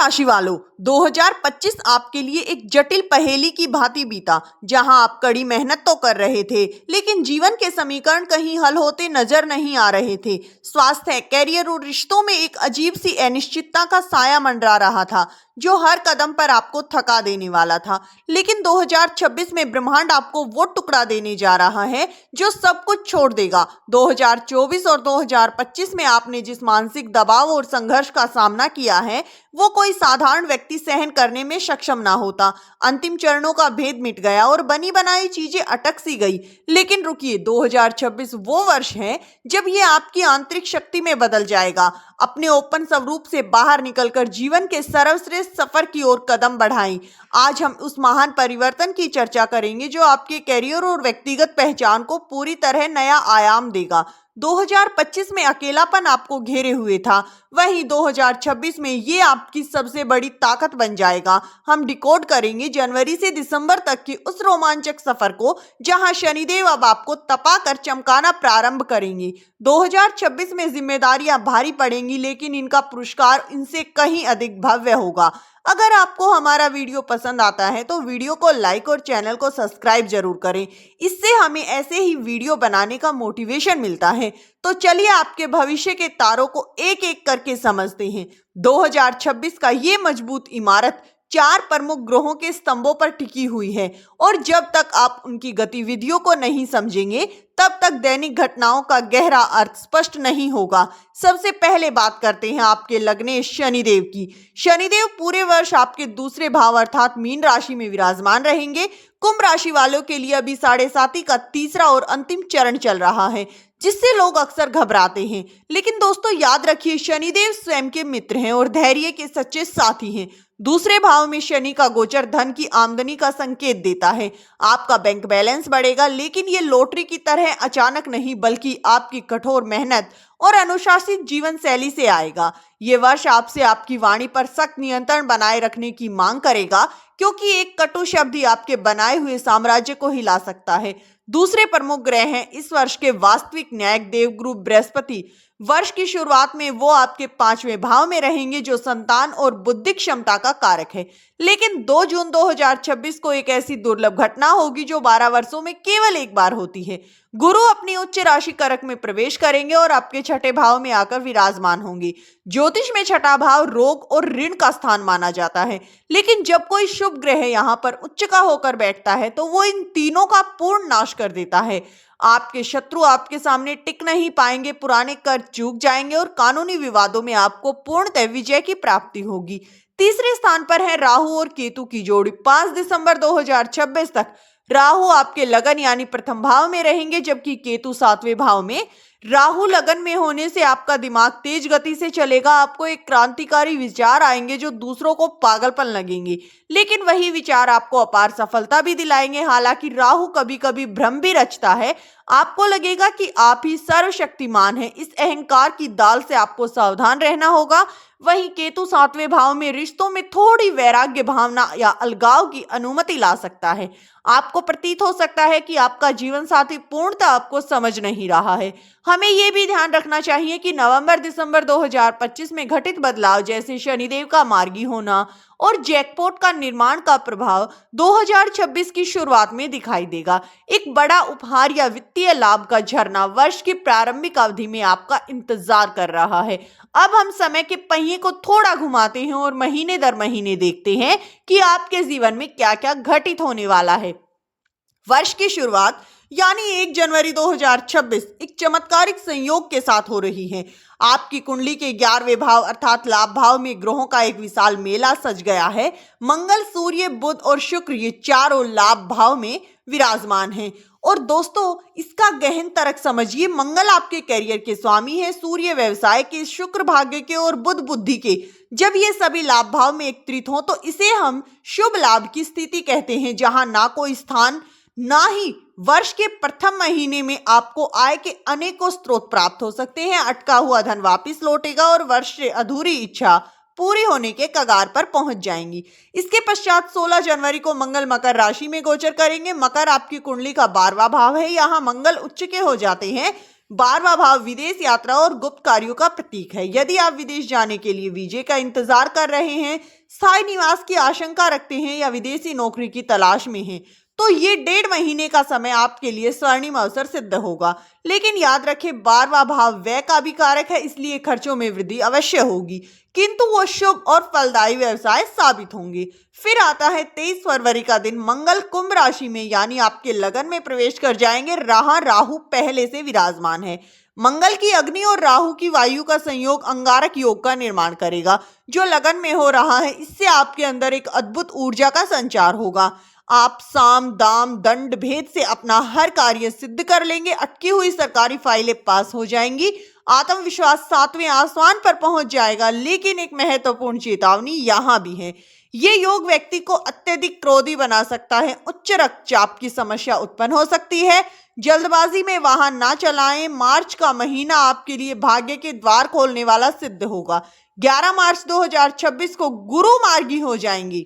राशि वालों, 2025 आपके लिए एक जटिल पहेली की भांति बीता, जहां आप कड़ी मेहनत तो कर रहे थे, लेकिन जीवन के समीकरण कहीं हल होते नजर नहीं आ रहे थे। स्वास्थ्य, कैरियर और रिश्तों में एक अजीब सी अनिश्चितता का साया मंडरा रहा था, जो हर कदम पर आपको थका देने वाला था। लेकिन 2026 में ब्रह्मांड आपको वो टुकड़ा देने जा रहा है जो सब कुछ छोड़ देगा। 2024 और 2025 में आपने जिस मानसिक दबाव और संघर्ष का सामना किया है, वो कोई साधारण व्यक्ति सहन करने में सक्षम ना होता। अंतिम चरणों का भेद मिट गया और बनी बनाई चीजें अटक सी गई। लेकिन रुकिए, 2026 वो वर्ष है जब ये आपकी आंतरिक शक्ति में बदल जाएगा। अपने ओपन स्वरूप से बाहर निकलकर जीवन के सर्वश्रेष्ठ सफर की ओर कदम बढ़ाएं। आज हम उस महान परिवर्तन की चर्चा करेंगे जो आपके करियर और व्यक्तिगत पहचान को पूरी तरह नया आयाम देगा। 2025 में अकेलापन आपको घेरे हुए था, वहीं 2026 में ये आपकी सबसे बड़ी ताकत बन जाएगा। हम डिकोड करेंगे जनवरी से दिसंबर तक की उस रोमांचक सफर को, जहां शनिदेव अब आपको तपाकर चमकाना प्रारंभ करेंगे। 2026 में जिम्मेदारियां भारी पड़ेंगी, लेकिन इनका पुरस्कार इनसे कहीं अधिक भव्य होगा। अगर आपको हमारा वीडियो पसंद आता है तो वीडियो को लाइक और चैनल को सब्सक्राइब जरूर करें। इससे हमें ऐसे ही वीडियो बनाने का मोटिवेशन मिलता है। तो चलिए आपके भविष्य के तारों को एक एक करके समझते हैं। 2026 का ये मजबूत इमारत 4 प्रमुख ग्रहों के स्तंभों पर टिकी हुई है, और जब तक आप उनकी गतिविधियों को नहीं समझेंगे, तब तक दैनिक घटनाओं का गहरा अर्थ स्पष्ट नहीं होगा। सबसे पहले बात करते हैं आपके लग्नेश शनिदेव की। शनिदेव पूरे वर्ष आपके दूसरे भाव अर्थात मीन राशि में विराजमान रहेंगे। कुंभ राशि वालों के लिए अभी 7.5 का तीसरा और अंतिम चरण चल रहा है, जिससे लोग अक्सर घबराते हैं। लेकिन दोस्तों याद रखिए, शनिदेव स्वयं के मित्र हैं और धैर्य के सच्चे साथी हैं। दूसरे भाव में शनि का गोचर धन की आमदनी का संकेत देता है। आपका बैंक बैलेंस बढ़ेगा, लेकिन ये लॉटरी की तरह अचानक नहीं, बल्कि आपकी कठोर मेहनत और अनुशासित जीवन शैली से आएगा। ये वर्ष आपसे आपकी वाणी पर सख्त नियंत्रण बनाए रखने की मांग करेगा, क्योंकि एक कटु शब्द ही आपके बनाए हुए साम्राज्य को हिला सकता है। दूसरे प्रमुख ग्रह हैं इस वर्ष के वास्तविक न्यायिक देवगुरु बृहस्पति। वर्ष की शुरुआत में वो आपके 5वें भाव में रहेंगे, जो संतान और बुद्धिक क्षमता का कारक है। लेकिन 2 जून 2026 को एक ऐसी दुर्लभ घटना होगी जो 12 वर्षों में केवल एक बार होती है। गुरु अपनी उच्च राशि करक में प्रवेश करेंगे और आपके 6ठे भाव में आकर विराजमान होंगे। ज्योतिष में 6ठा भाव रोग और ऋण का स्थान माना जाता है, लेकिन जब कोई शुभ ग्रह यहाँ पर उच्च का होकर बैठता है तो वो इन तीनों का पूर्ण नाश कर देता है। आपके शत्रु आपके सामने टिक नहीं पाएंगे, पुराने कर्ज चूक जाएंगे और कानूनी विवादों में आपको पूर्णतः विजय की प्राप्ति होगी। तीसरे स्थान पर है राहु और केतु की जोड़ी। 5 दिसंबर 2026 तक राहु आपके लगन यानी प्रथम भाव में रहेंगे, जबकि केतु 7वें भाव में। राहु लगन में होने से आपका दिमाग तेज गति से चलेगा। आपको एक क्रांतिकारी विचार आएंगे जो दूसरों को पागलपन लगेंगे, लेकिन वही विचार आपको अपार सफलता भी दिलाएंगे। हालांकि राहु कभी कभी भ्रम भी रचता है। आपको लगेगा कि आप ही सर्वशक्तिमान हैं। इस अहंकार की दाल से आपको सावधान रहना होगा। वहीं केतु 7वें भाव में रिश्तों में थोड़ी वैराग्य भावना या अलगाव की अनुमति ला सकता है। आपको प्रतीत हो सकता है कि आपका जीवन साथी पूर्णतः आपको समझ नहीं रहा है। हमें यह भी ध्यान रखना चाहिए कि नवंबर दिसंबर 2025 में घटित बदलाव, जैसे शनिदेव का मार्गी होना और जैकपॉट का निर्माण का प्रभाव 2026 की शुरुआत में दिखाई देगा। एक बड़ा उपहार या वित्तीय लाभ का झरना वर्ष की प्रारंभिक अवधि में आपका इंतजार कर रहा है। अब हम समय के पहिए को थोड़ा घुमाते हैं और महीने दर महीने देखते हैं कि आपके जीवन में क्या क्या घटित होने वाला है। वर्ष की शुरुआत यानी 1 जनवरी 2026 एक चमत्कारिक संयोग के साथ हो रही है। आपकी कुंडली के 11वें भाव अर्थात लाभ भाव में ग्रहों का एक विशाल मेला सज गया है। मंगल, सूर्य, बुध और शुक्र ये चारों लाभ भाव में विराजमान हैं। और दोस्तों इसका गहन तर्क समझिए। मंगल आपके करियर के स्वामी है, सूर्य व्यवसाय के, शुक्र भाग्य के और बुध बुद्धि के। जब ये सभी लाभ भाव में एकत्रित हों तो इसे हम शुभ लाभ की स्थिति कहते हैं, जहां ना कोई स्थान ना ही वर्ष के प्रथम महीने में आपको आय के अनेकों स्रोत प्राप्त हो सकते हैं। अटका हुआ धन वापस लौटेगा और वर्ष से अधूरी इच्छा पूरी होने के कगार पर पहुंच जाएंगी। इसके पश्चात 16 जनवरी को मंगल मकर राशि में गोचर करेंगे। मकर आपकी कुंडली का 12वां भाव है। यहाँ मंगल उच्च के हो जाते हैं। 12वां भाव विदेश यात्रा और गुप्त कार्यों का प्रतीक है। यदि आप विदेश जाने के लिए वीजे का इंतजार कर रहे हैं, स्थायी निवास की आशंका रखते हैं या विदेशी नौकरी की तलाश में हैं, तो ये 1.5 महीने का समय आपके लिए स्वर्णिम अवसर सिद्ध होगा। लेकिन याद रखें, 12वां भाव व्यय का भी कारक है, इसलिए खर्चों में वृद्धि अवश्य होगी, किंतु वो शुभ और फलदायी व्यवसाय साबित होंगे। फिर आता है 23 फरवरी का दिन। मंगल कुंभ राशि में यानी आपके लगन में प्रवेश कर जाएंगे। राहु पहले से विराजमान है। मंगल की अग्नि और राहु की वायु का संयोग अंगारक योग का निर्माण करेगा, जो लगन में हो रहा है। इससे आपके अंदर एक अद्भुत ऊर्जा का संचार होगा। आप साम दाम दंड भेद से अपना हर कार्य सिद्ध कर लेंगे। अटकी हुई सरकारी फाइलें पास हो जाएंगी। आत्मविश्वास 7वें आसमान पर पहुंच जाएगा। लेकिन एक महत्वपूर्ण चेतावनी यहां भी है। ये योग व्यक्ति को अत्यधिक क्रोधी बना सकता है। उच्च रक्तचाप की समस्या उत्पन्न हो सकती है। जल्दबाजी में वाहन ना चलाएं। मार्च का महीना आपके लिए भाग्य के द्वार खोलने वाला सिद्ध होगा। 11 मार्च 2026 को गुरु मार्गी हो जाएंगी।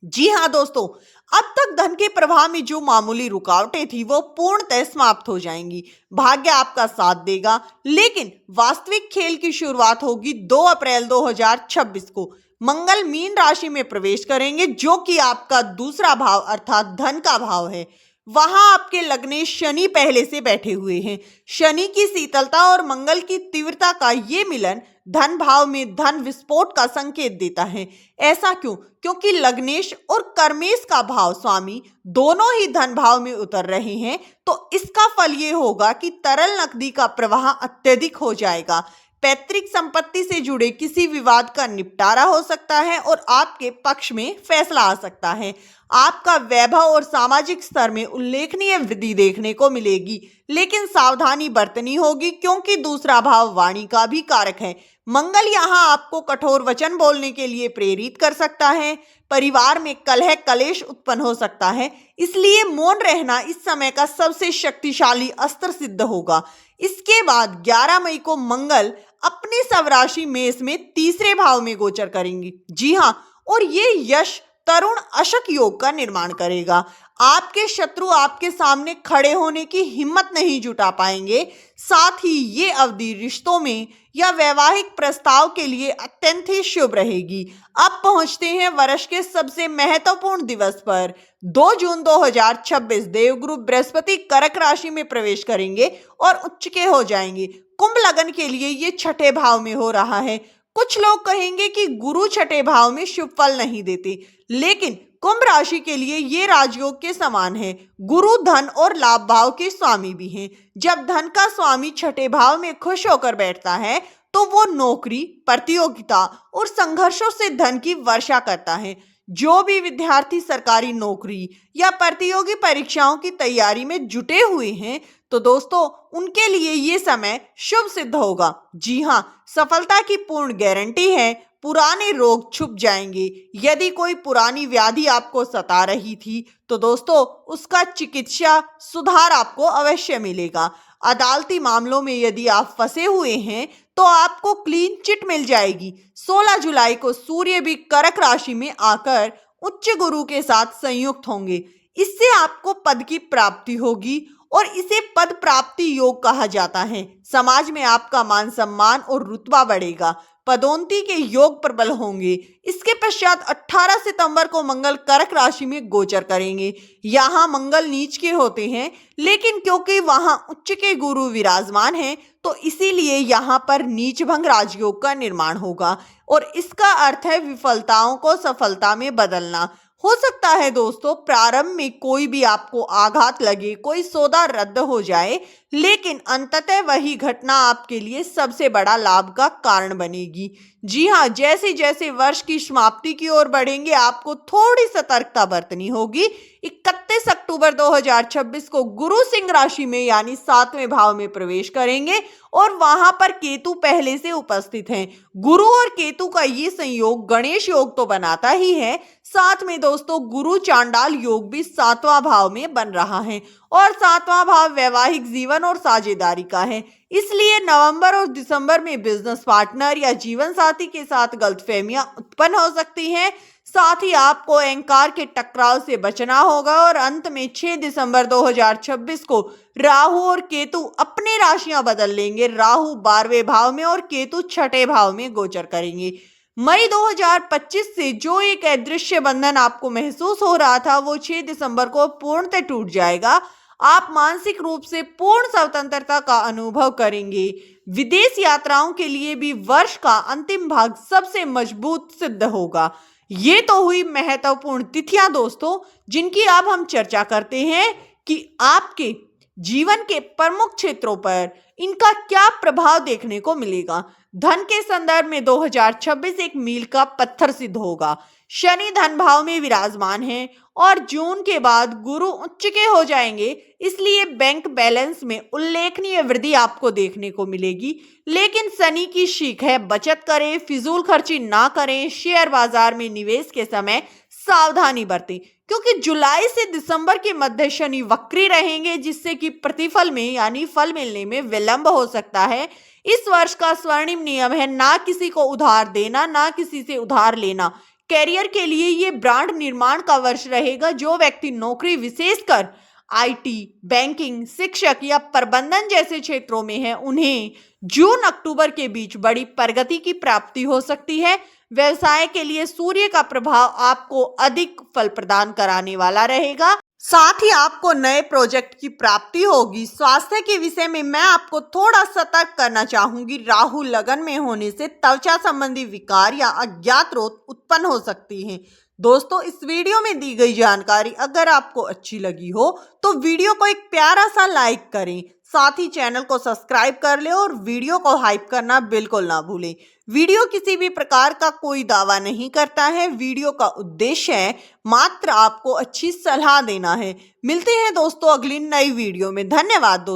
जी हाँ दोस्तों, अब तक धन के प्रवाह में जो मामूली रुकावटें थी वो पूर्णतः समाप्त हो जाएंगी। भाग्य आपका साथ देगा। लेकिन वास्तविक खेल की शुरुआत होगी 2 अप्रैल 2026 को। मंगल मीन राशि में प्रवेश करेंगे, जो कि आपका दूसरा भाव अर्थात धन का भाव है। वहां आपके लग्नेश शनि पहले से बैठे हुए हैं। शनि की शीतलता और मंगल की तीव्रता का ये मिलन धन भाव में धन विस्फोट का संकेत देता है। ऐसा क्यों? क्योंकि लग्नेश और कर्मेश का भाव स्वामी दोनों ही धन भाव में उतर रहे हैं। तो इसका फल ये होगा कि तरल नकदी का प्रवाह अत्यधिक हो जाएगा। पैतृक संपत्ति से जुड़े किसी विवाद का निपटारा हो सकता है और आपके पक्ष में फैसला आ सकता है। आपका वैभव और सामाजिक स्तर में उल्लेखनीय वृद्धि देखने को मिलेगी। लेकिन सावधानी बरतनी होगी, क्योंकि दूसरा भाव वाणी का भी कारक है। मंगल यहाँ आपको कठोर वचन बोलने के लिए प्रेरित कर सकता है। परिवार में कलह कलेश उत्पन्न हो सकता है, इसलिए मौन रहना इस समय का सबसे शक्तिशाली अस्त्र सिद्ध होगा। इसके बाद 11 मई को मंगल अपने स्वराशि मेष में तीसरे भाव में गोचर करेंगी। जी हाँ, और ये यश तरुण अशक योग का निर्माण करेगा। आपके शत्रु आपके सामने खड़े होने की हिम्मत नहीं जुटा पाएंगे। साथ ही ये अवधि रिश्तों में या वैवाहिक प्रस्ताव के लिए अत्यंत ही शुभ रहेगी। अब पहुंचते हैं वर्ष के सबसे महत्वपूर्ण दिवस पर। 2 जून 2026 देवगुरु बृहस्पति कर्क राशि में प्रवेश करेंगे और उच्च के हो जाएंगे। कुंभ लगन के लिए ये छठे भाव में हो रहा है। कुछ लोग कहेंगे कि गुरु छठे भाव में शुभ फल नहीं देते, लेकिन कुंभ राशि के लिए ये राजयोग के समान है। गुरु धन और लाभ भाव के स्वामी भी हैं। जब धन का स्वामी छठे भाव में खुश होकर बैठता है, तो वो नौकरी, प्रतियोगिता और संघर्षों से धन की वर्षा करता है। जो भी विद्यार्थी सरकारी नौकरी या प्रतियोगी परीक्षाओं की तैयारी में जुटे हुए हैं, तो दोस्तों उनके लिए ये समय शुभ सिद्ध होगा। जी हाँ, सफलता की पूर्ण गारंटी है। पुराने रोग छुप जाएंगे। यदि कोई पुरानी व्याधि आपको सता रही थी, तो दोस्तों उसका चिकित्सा सुधार आपको अवश्य मिलेगा। अदालती मामलों में यदि आप फंसे हुए हैं, तो आपको क्लीन चिट मिल जाएगी। 16 जुलाई को सूर्य भी कर्क राशि में आकर उच्च गुरु के साथ संयुक्त होंगे। इससे आपको पद की प्राप्ति होगी और इसे पद प्राप्ति योग कहा जाता है। समाज में आपका मान सम्मान और रुतबा बढ़ेगा। पदोन्नति के योग प्रबल होंगे। इसके पश्चात 18 सितंबर को मंगल कर्क राशि में गोचर करेंगे। यहाँ मंगल नीच के होते हैं, लेकिन क्योंकि वहां उच्च के गुरु विराजमान हैं, तो इसीलिए यहाँ पर नीच भंग राजयोग का निर्माण होगा और इसका अर्थ है विफलताओं को सफलता में बदलना। हो सकता है दोस्तों प्रारंभ में कोई भी आपको आघात लगे, कोई सौदा रद्द हो जाए, लेकिन अंततः वही घटना आपके लिए सबसे बड़ा लाभ का कारण बनेगी। जी हाँ, जैसे जैसे वर्ष की समाप्ति की ओर बढ़ेंगे, आपको थोड़ी सतर्कता बरतनी होगी। 31 अक्टूबर 2026 को गुरु सिंह राशि में यानी 7वें भाव में प्रवेश करेंगे और वहां पर केतु पहले से उपस्थित हैं। गुरु और केतु का ये संयोग गणेश योग तो बनाता ही है, साथ में दोस्तों गुरु चांडाल योग भी 7वां भाव में बन रहा है और 7वां भाव वैवाहिक जीवन और साझेदारी का है। इसलिए नवंबर और दिसंबर में बिजनेस पार्टनर या जीवन साथी के साथ गलतफहमियां उत्पन्न हो सकती हैं। साथ ही आपको अहंकार के टकराव से बचना होगा और अंत में 6 दिसंबर 2026 को राहु और केतु अपने राशियां बदल लेंगे। राहु 12वें भाव में और केतु 6ठे भाव में गोचर करेंगे। मई 2025 से जो एक अदृश्य बंधन आपको महसूस हो रहा था वो 6 दिसंबर को पूर्णतः टूट जाएगा। आप मानसिक रूप से पूर्ण स्वतंत्रता का अनुभव करेंगे। विदेश यात्राओं के लिए भी वर्ष का अंतिम भाग सबसे मजबूत सिद्ध होगा। ये तो हुई महत्वपूर्ण तिथियां दोस्तों, जिनकी अब हम चर्चा करते हैं कि आपके जीवन के प्रमुख क्षेत्रों पर इनका क्या प्रभाव देखने को मिलेगा। धन के संदर्भ में 2026 एक मील का पत्थर सिद्ध होगा। शनि धन भाव में विराजमान है और जून के बाद गुरु उच्च के हो जाएंगे, इसलिए बैंक बैलेंस में उल्लेखनीय वृद्धि आपको देखने को मिलेगी। लेकिन शनि की सीख है, बचत करें, फिजूल खर्ची ना करें। शेयर बाजार में निवेश के समय सावधानी बरतें, क्योंकि जुलाई से दिसंबर के मध्य शनि वक्री रहेंगे, जिससे कि प्रतिफल में यानी फल मिलने में विलंब हो सकता है। इस वर्ष का स्वर्णिम नियम है ना किसी को उधार देना, ना किसी से उधार लेना। कैरियर के लिए ये ब्रांड निर्माण का वर्ष रहेगा। जो व्यक्ति नौकरी विशेषकर आईटी, बैंकिंग, शिक्षक या प्रबंधन जैसे क्षेत्रों में है, उन्हें जून अक्टूबर के बीच बड़ी प्रगति की प्राप्ति हो सकती है। व्यवसाय के लिए सूर्य का प्रभाव आपको अधिक फल प्रदान कराने वाला रहेगा। साथ ही आपको नए प्रोजेक्ट की प्राप्ति होगी। स्वास्थ्य के विषय में मैं आपको थोड़ा सतर्क करना चाहूंगी। राहु लगन में होने से त्वचा संबंधी विकार या अज्ञात रोग उत्पन्न हो सकती हैं। दोस्तों, इस वीडियो में दी गई जानकारी अगर आपको अच्छी लगी हो तो वीडियो को एक प्यारा सा लाइक करें। साथ ही चैनल को सब्सक्राइब कर ले और वीडियो को हाइप करना बिल्कुल ना भूलें। वीडियो किसी भी प्रकार का कोई दावा नहीं करता है। वीडियो का उद्देश्य है मात्र आपको अच्छी सलाह देना है। मिलते हैं दोस्तों अगली नई वीडियो में। धन्यवाद दोस्तों।